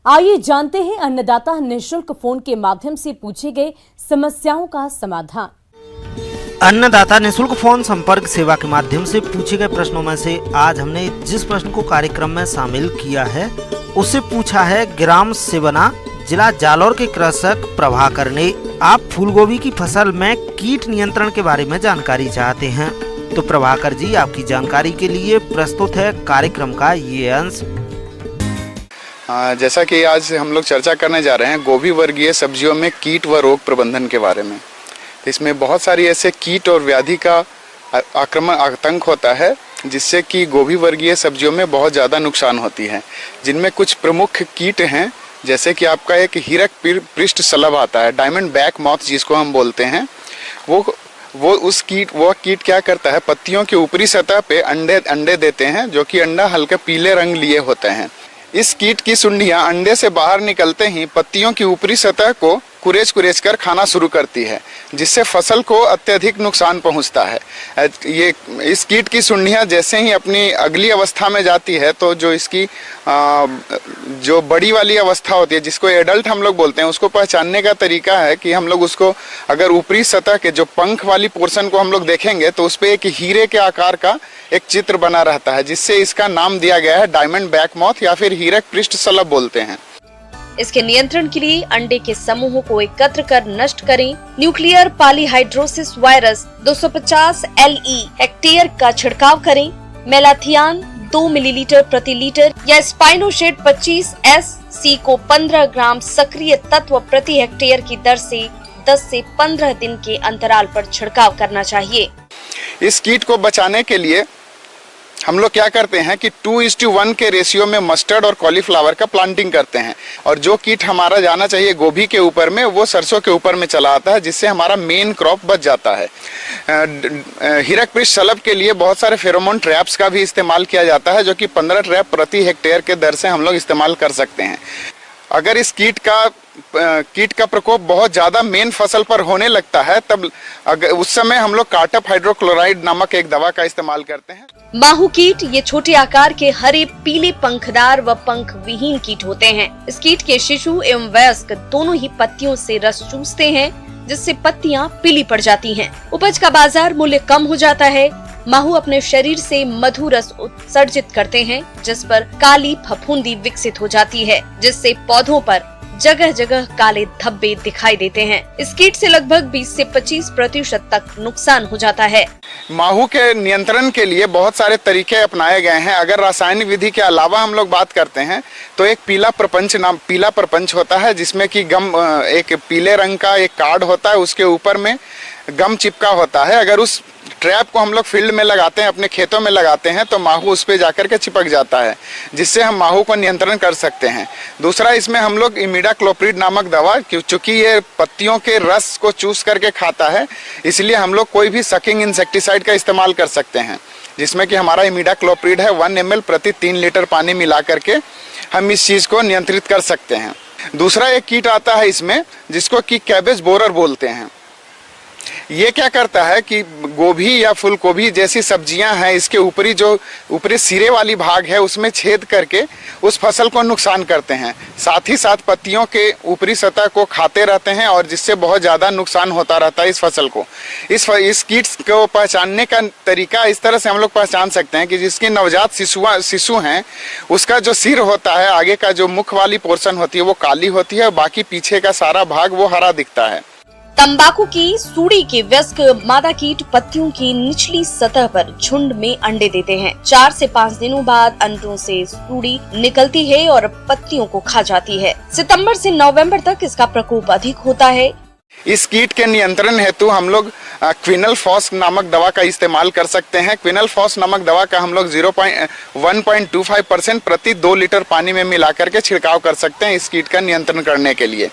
आइए जानते हैं अन्नदाता निःशुल्क फोन के माध्यम से पूछे गए समस्याओं का समाधान। अन्नदाता निःशुल्क फोन संपर्क सेवा के माध्यम से पूछे गए प्रश्नों में से आज हमने जिस प्रश्न को कार्यक्रम में शामिल किया है उससे पूछा है ग्राम सिवना, जिला जालौर के कृषक प्रभाकर ने। आप फूलगोभी की फसल में कीट नियंत्रण के बारे में जानकारी चाहते हैं तो प्रभाकर जी आपकी जानकारी के लिए प्रस्तुत है कार्यक्रम का ये अंश। जैसा कि आज हम लोग चर्चा करने जा रहे हैं गोभी वर्गीय सब्जियों में कीट व रोग प्रबंधन के बारे में। इसमें बहुत सारी ऐसे कीट और व्याधि का आक्रमण आतंक होता है जिससे कि गोभी वर्गीय सब्जियों में बहुत ज़्यादा नुकसान होती है। जिनमें कुछ प्रमुख कीट हैं, जैसे कि आपका एक हीरक पृष्ठ शलभ आता है, डायमंड बैक मॉथ जिसको हम बोलते हैं। वो कीट क्या करता है, पत्तियों के ऊपरी सतह पे अंडे देते हैं, जो कि अंडा हल्के पीले रंग लिए होते हैं। इस कीट की सुंडियां अंडे से बाहर निकलते ही पत्तियों की ऊपरी सतह को कुरेच कर खाना शुरू करती है, जिससे फसल को अत्यधिक नुकसान पहुंचता है। इस कीट की सुंडियां जैसे ही अपनी अगली अवस्था में जाती है तो जो इसकी जो बड़ी वाली अवस्था होती है, जिसको एडल्ट हम लोग बोलते हैं, उसको पहचानने का तरीका है कि हम लोग उसको अगर ऊपरी सतह के जो पंख वाली पोर्शन को हम लोग देखेंगे तो उस पर एक हीरे के आकार का एक चित्र बना रहता है, जिससे इसका नाम दिया गया है डायमंड बैक मॉथ या फिर हीरक पृष्ठ शलभ बोलते हैं। इसके नियंत्रण के लिए अंडे के समूहों को एकत्र कर नष्ट करें। Nuclear polyhedrosis virus 250 LE hectare का छिड़काव करें। मेलाथियान 2 मिलीलीटर प्रति लीटर या स्पाइनोशेड 25 SC को 15 ग्राम सक्रिय तत्व प्रति हेक्टेयर की दर से 10 से 15 दिन के अंतराल पर छिड़काव करना चाहिए। इस कीट को बचाने के लिए हम लोग क्या करते हैं कि 2:1 के रेशियो में मस्टर्ड और कॉलीफ्लावर का प्लांटिंग करते हैं, और जो कीट हमारा जाना चाहिए गोभी के ऊपर में वो सरसों के ऊपर में चला आता है, जिससे हमारा मेन क्रॉप बच जाता है। हीरक पृष्ठ शलभ के लिए बहुत सारे फेरोमोन ट्रैप्स का भी इस्तेमाल किया जाता है, जो कि 15 ट्रैप प्रति हेक्टेयर के दर से हम लोग इस्तेमाल कर सकते हैं। अगर इस कीट का प्रकोप बहुत ज़्यादा मेन फसल पर होने लगता है तब उस समय हम लोग कार्टप हाइड्रोक्लोराइड नामक एक दवा का इस्तेमाल करते हैं। माहू कीट ये छोटे आकार के हरे पीले पंखदार व पंख विहीन कीट होते हैं। इस कीट के शिशु एवं वयस्क दोनों ही पत्तियों से रस चूसते हैं, जिससे पत्तियां पीली पड़ जाती हैं। उपज का बाजार मूल्य कम हो जाता है। माहू अपने शरीर से मधु रस उत्सर्जित करते हैं, जिस पर काली फफूंदी विकसित हो जाती है, जिससे पौधों पर जगह जगह काले धब्बे दिखाई देते हैं। इस कीट से लगभग 20 से 25% तक नुकसान हो जाता है। माहू के नियंत्रण के लिए बहुत सारे तरीके अपनाए गए हैं। अगर रासायनिक विधि के अलावा हम लोग बात करते हैं तो एक पीला प्रपंच होता है, जिसमें कि एक पीले रंग का एक कार्ड होता है, उसके ऊपर में गम चिपका होता है। अगर उस ट्रैप को हम लोग फील्ड में लगाते हैं, अपने खेतों में लगाते हैं, तो माहू उस पे जाकर के चिपक जाता है, जिससे हम माहू को नियंत्रण कर सकते हैं। दूसरा, इसमें हम लोग इमिडाक्लोप्रिड नामक दवा, चूंकि ये पत्तियों के रस को चूस करके खाता है, इसलिए हम लोग कोई भी सकिंग इंसेक्टिसाइड का इस्तेमाल कर सकते हैं, जिसमें कि हमारा इमिडाक्लोप्रिड है 1 ml प्रति 3 लीटर पानी मिला करके हम इस चीज़ को नियंत्रित कर सकते हैं। दूसरा एक कीट आता है इसमें, जिसको कि कैबेज बोरर बोलते हैं। ये क्या करता है कि गोभी या फूलगोभी जैसी सब्जियां हैं, इसके ऊपरी सिरे वाली भाग है, उसमें छेद करके उस फसल को नुकसान करते हैं। साथ ही साथ पत्तियों के ऊपरी सतह को खाते रहते हैं, और जिससे बहुत ज़्यादा नुकसान होता रहता है इस फसल को। इस कीट को पहचानने का तरीका इस तरह से हम लोग पहचान सकते हैं कि जिसके नवजात शिशु हैं, उसका जो सिर होता है, आगे का जो मुख वाली पोर्शन होती है वो काली होती है, और बाकी पीछे का सारा भाग वो हरा दिखता है। तंबाकू की सूड़ी के वयस्क मादा कीट पत्तियों की निचली सतह पर झुंड में अंडे देते हैं। 4 से 5 दिनों बाद अंडों से सूड़ी निकलती है और पत्तियों को खा जाती है। सितंबर से नवंबर तक इसका प्रकोप अधिक होता है। इस कीट के नियंत्रण हेतु हम लोग क्विनलफॉस नामक दवा का इस्तेमाल कर सकते हैं। क्विनलफॉस नामक दवा का हम लोग 1.25% प्रति 2 लीटर पानी में मिला करके छिड़काव कर सकते हैं इस कीट का नियंत्रण करने के लिए।